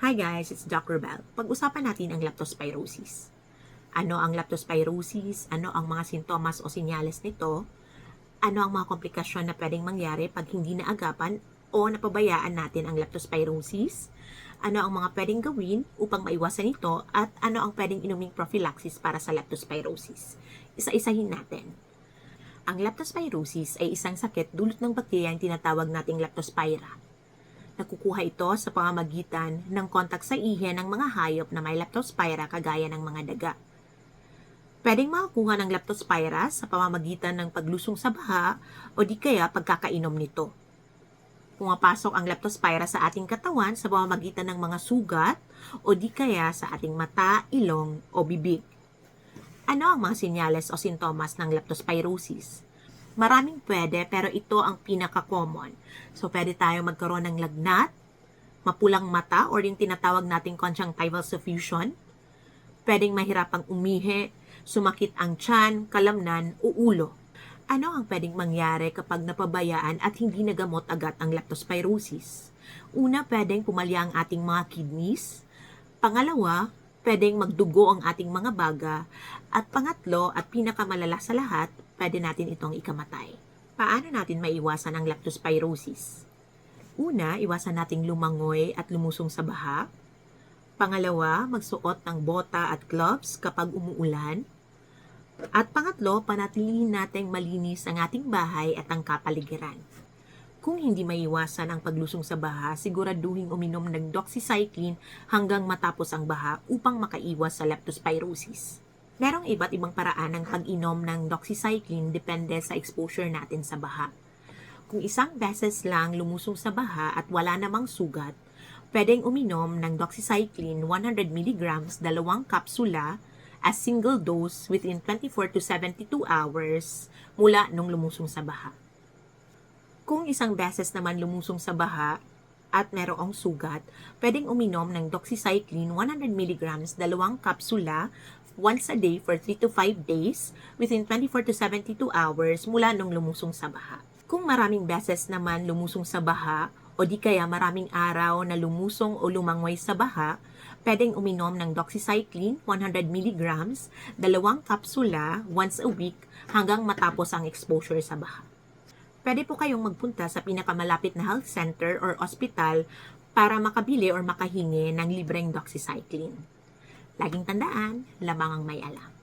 Hi guys, it's Dr. Bell. Pag-usapan natin ang leptospirosis. Ano ang leptospirosis? Ano ang mga sintomas o senyales nito? Ano ang mga komplikasyon na pwedeng mangyari pag hindi naagapan o napabayaan natin ang leptospirosis? Ano ang mga pwedeng gawin upang maiwasan ito? At ano ang pwedeng inuming prophylaxis para sa leptospirosis? Isa-isahin natin. Ang leptospirosis ay isang sakit dulot ng bakterya ang tinatawag nating leptospira. Nakukuha ito sa pamamagitan ng kontak sa ihi ng mga hayop na may leptospira kagaya ng mga daga. Pwedeng makakuha ng leptospira sa pamamagitan ng paglusong sa baha o di kaya pagkakainom nito. Pumapasok ang leptospira sa ating katawan sa pamamagitan ng mga sugat o di kaya sa ating mata, ilong o bibig. Ano ang mga senyales o sintomas ng leptospirosis? Maraming pwede pero ito ang pinaka-common. So pwede tayo magkaroon ng lagnat, mapulang mata or yung tinatawag nating conjunctival suffusion. Pwedeng mahirapang umihi, sumakit ang tiyan, kalamnan o ulo. Ano ang pwedeng mangyari kapag napabayaan at hindi nagamot agad ang leptospirosis? Una, pwedeng pumalya ang ating mga kidneys. Pangalawa, pwedeng magdugo ang ating mga baga. At pangatlo, at pinakamalala sa lahat, pwede natin itong ikamatay. Paano natin maiwasan ang leptospirosis? Una, iwasan nating lumangoy at lumusong sa baha. Pangalawa, magsuot ng bota at gloves kapag umuulan. At pangatlo, panatilihin nating malinis ang ating bahay at ang kapaligiran. Kung hindi maiwasan ang paglusong sa baha, siguraduhin uminom ng doxycycline hanggang matapos ang baha upang makaiwas sa leptospirosis. Merong iba't ibang paraan ng pag-inom ng doxycycline depende sa exposure natin sa baha. Kung isang beses lang lumusong sa baha at wala namang sugat, pwedeng uminom ng doxycycline 100 mg, 2 kapsula, as single dose within 24 to 72 hours mula nung lumusong sa baha. Kung isang beses naman lumusong sa baha at merong sugat, pwedeng uminom ng doxycycline 100 mg, 2 kapsula, once a day for 3 to 5 days within 24 to 72 hours mula nung lumusong sa baha. Kung maraming beses naman lumusong sa baha o di kaya maraming araw na lumusong o lumangoy sa baha, pwedeng uminom ng doxycycline 100 mg, 2 kapsula once a week hanggang matapos ang exposure sa baha. Pwede po kayong magpunta sa pinakamalapit na health center or ospital para makabili or makahingi ng libreng doxycycline. Laging tandaan, lamang ang may alam.